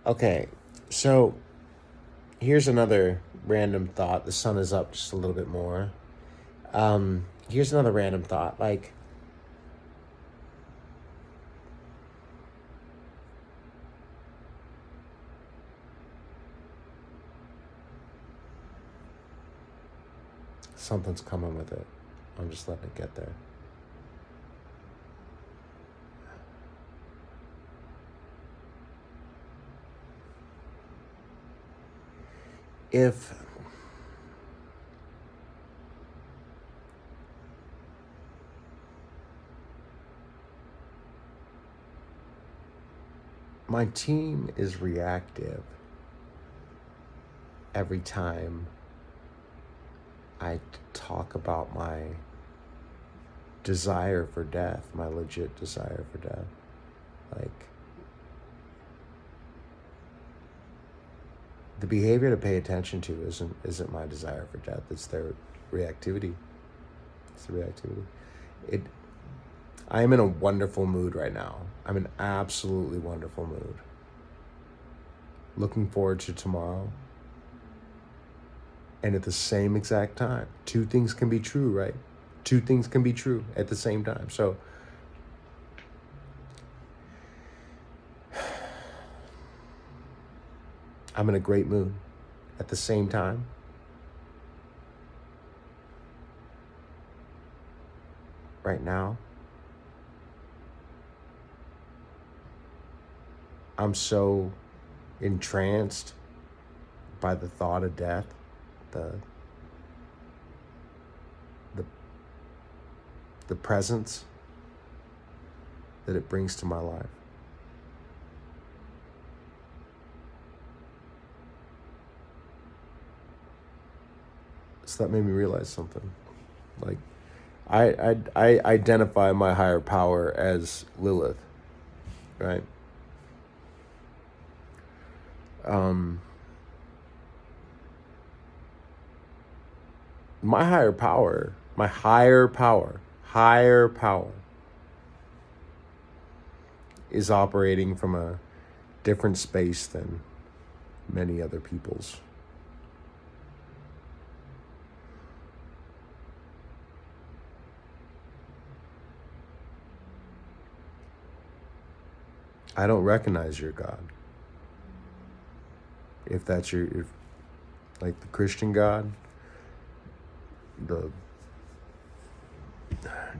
Okay, so here's another random thought. The sun is up just a little bit more. Here's another random thought. Like, something's coming with it. I'm just letting it get there. If my team is reactive every time I talk about my desire for death, my legit desire for death, like, the behavior to pay attention to isn't my desire for death. It's their reactivity. It's the reactivity. I am in a wonderful mood right now. I'm in absolutely wonderful mood. Looking forward to tomorrow. And at the same exact time, two things can be true, right? Two things can be true at the same time. So I'm in a great mood at the same time. Right now, I'm so entranced by the thought of death, the presence that it brings to my life. So that made me realize something. Like, I identify my higher power as Lilith, right? My higher power is operating from a different space than many other people's. I don't recognize your God. If that's like the Christian God, the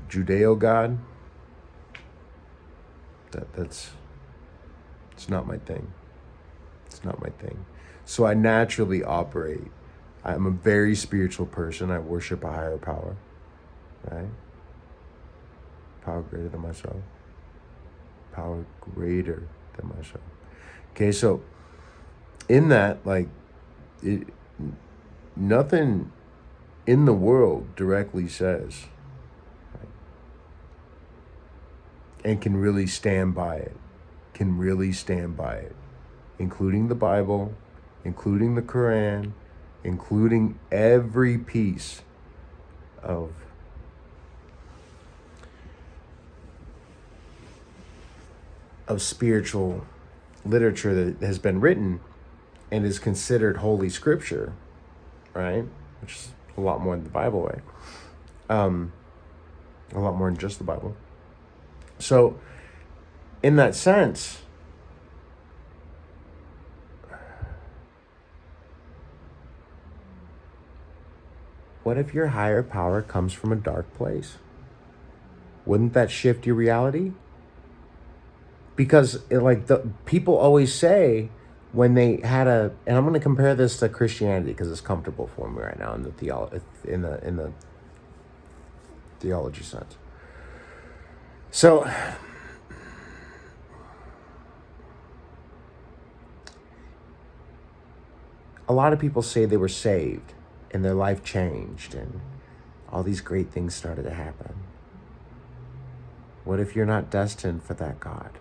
Judeo God, it's not my thing. It's not my thing. So I naturally operate. I'm a very spiritual person. I worship a higher power, right? Power greater than myself. Power greater than myself. Okay, so in that, like, nothing in the world directly says, right, and can really stand by it, including the Bible, including the Quran, including every piece of spiritual literature that has been written and is considered holy scripture, right? Which is a lot more than the Bible way. A lot more than just the Bible. So, in that sense, what if your higher power comes from a dark place? Wouldn't that shift your reality? Because the people always say when they had and I'm going to compare this to Christianity because it's comfortable for me right now in the theology sense. So a lot of people say they were saved and their life changed and all these great things started to happen. What if you're not destined for that God?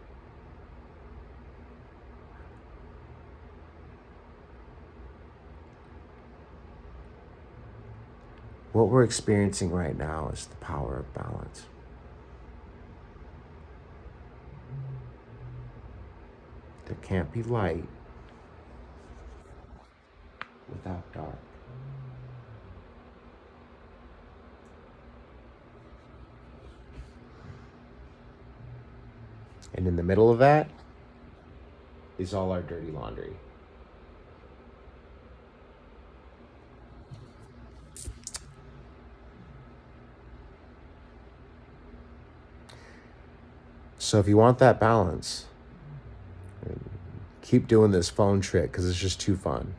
What we're experiencing right now is the power of balance. There can't be light without dark. And in the middle of that is all our dirty laundry. So if you want that balance, keep doing this phone trick because it's just too fun.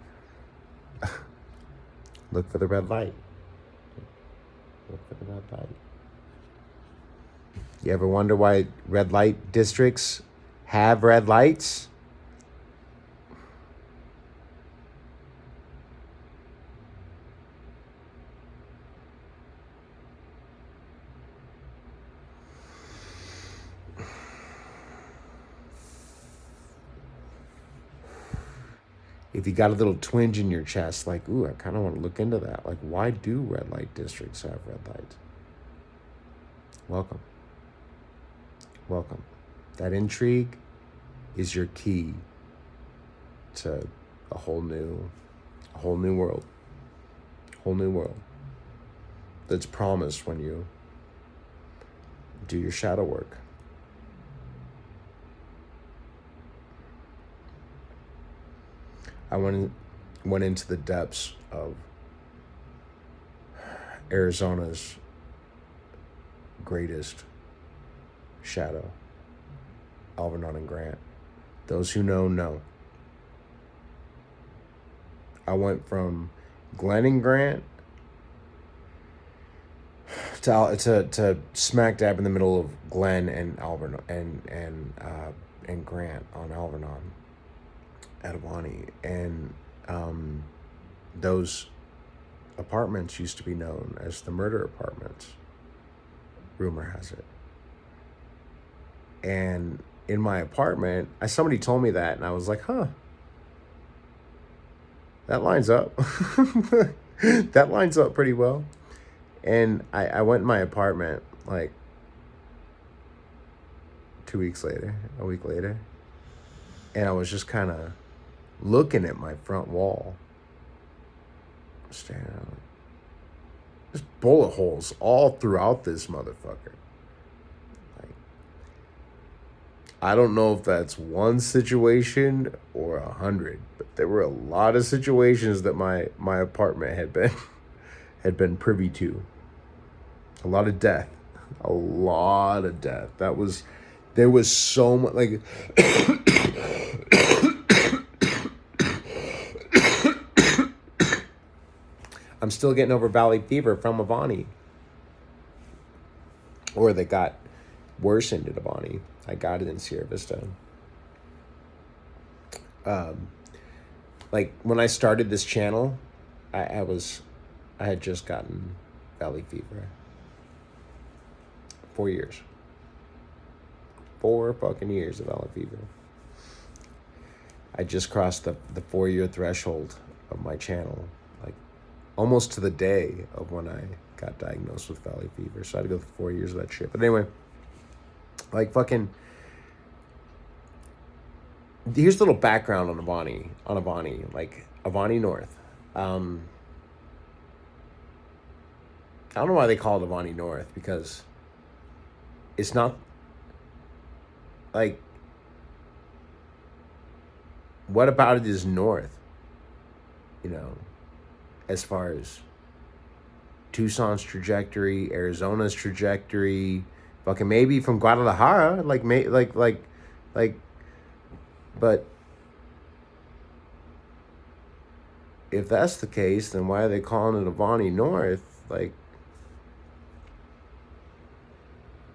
Look for the red light. Look for the red light. You ever wonder why red light districts have red lights? If you got a little twinge in your chest, like, ooh, I kind of want to look into that. Like, why do red light districts have red lights? Welcome. Welcome. That intrigue is your key to a whole new world. Whole new world that's promised when you do your shadow work. I went into the depths of Arizona's greatest shadow, Alvernon and Grant. Those who know, know. I went from Glen and Grant to smack dab in the middle of Glen and Alvernon and Grant on Alvernon at Avani. And those apartments used to be known as the murder apartments, rumor has it. And in my apartment, somebody told me that, and I was like, huh, that lines up. That lines up pretty well. And I went in my apartment like 2 weeks later, a week later, and I was just kind of looking at my front wall, staring at it. There's bullet holes all throughout this motherfucker. Like, I don't know if that's one situation or 100, but there were a lot of situations that my apartment had been privy to. A lot of death. A lot of death. There was so much, like, I'm still getting over valley fever from Avani. Or that got worsened in Avani. I got it in Sierra Vista. Like, when I started this channel, I had just gotten valley fever. 4 years. 4 fucking years of valley fever. I just crossed the 4-year threshold of my channel, like almost to the day of when I got diagnosed with valley fever. So I had to go through 4 years of that shit. But anyway, like, fucking, here's a little background on Avani, like Avani North. I don't know why they call it Avani North, because it's not, like, what about it is north, you know, as far as Tucson's trajectory, Arizona's trajectory, fucking maybe from Guadalajara, but if that's the case, then why are they calling it Avani North? Like,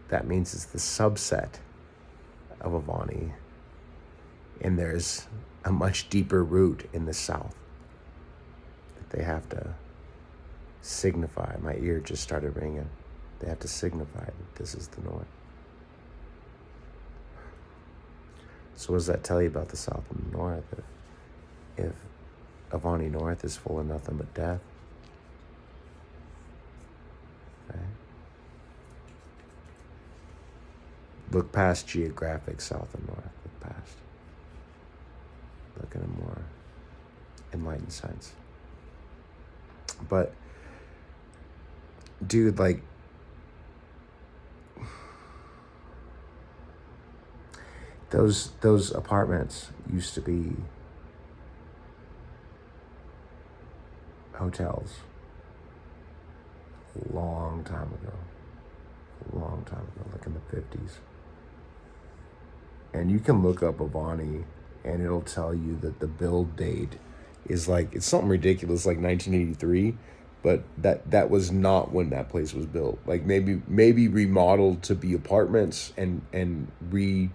that means it's the subset of Avani, and there's a much deeper root in the south that they have to signify. My ear just started ringing. They have to signify that this is the north. So what does that tell you about the south and the north? If Avani North is full of nothing but death, okay? Look past geographic south and north. Look past. Look in a more enlightened sense. But dude, like, those apartments used to be hotels a long time ago. Like in the 50s. And you can look up Avani and it'll tell you that the build date is like, it's something ridiculous, like 1983, but that was not when that place was built. Like maybe remodeled to be apartments and repopulated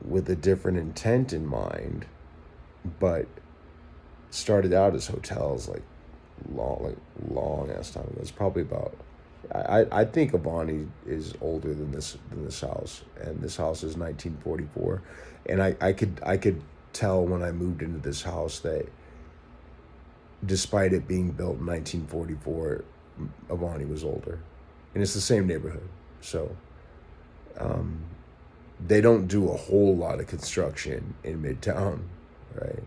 with a different intent in mind, but started out as hotels like long ass time ago. It's probably about, I think Avani is older than this house, and this house is 1944, and I could tell when I moved into this house that despite it being built in 1944, Avani was older, and it's the same neighborhood. So they don't do a whole lot of construction in Midtown, right?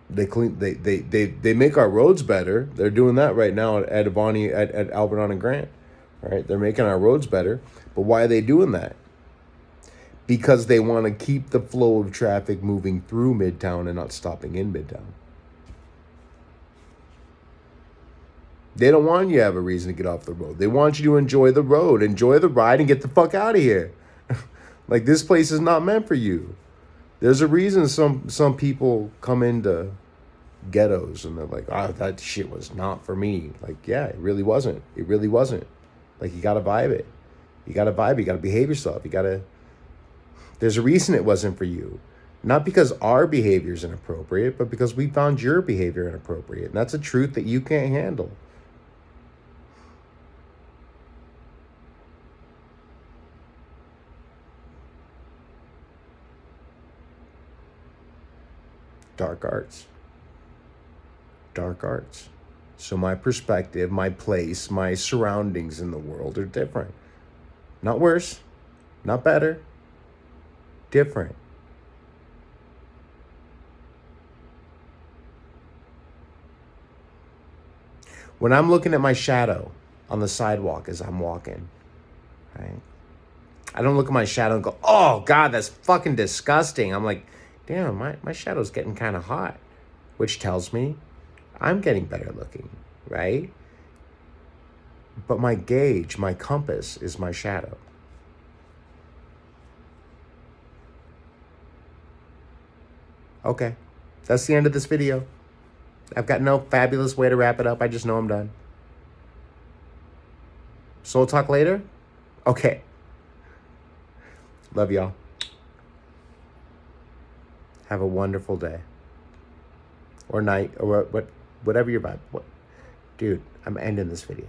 They make our roads better. They're doing that right now at Avani, at Alberton and Grant, right? They're making our roads better. But why are they doing that? Because they want to keep the flow of traffic moving through Midtown and not stopping in Midtown. They don't want you to have a reason to get off the road. They want you to enjoy the road, enjoy the ride, and get the fuck out of here. Like, this place is not meant for you. There's a reason some people come into ghettos and they're like, oh, that shit was not for me. Like, yeah, it really wasn't. It really wasn't. Like, you got to vibe it. You got to vibe it. You got to behave yourself. There's a reason it wasn't for you. Not because our behavior is inappropriate, but because we found your behavior inappropriate. And that's a truth that you can't handle. Dark arts. Dark arts. So my perspective, my place, my surroundings in the world are different. Not worse, not better, different. When I'm looking at my shadow on the sidewalk as I'm walking, right? I don't look at my shadow and go, oh, God, that's fucking disgusting. I'm like, damn, my shadow's getting kind of hot, which tells me I'm getting better looking, right? But my gauge, my compass is my shadow. Okay, that's the end of this video. I've got no fabulous way to wrap it up. I just know I'm done. Soul talk later? Okay. Love y'all. Have a wonderful day. Or night, or whatever your vibe. Dude, I'm ending this video.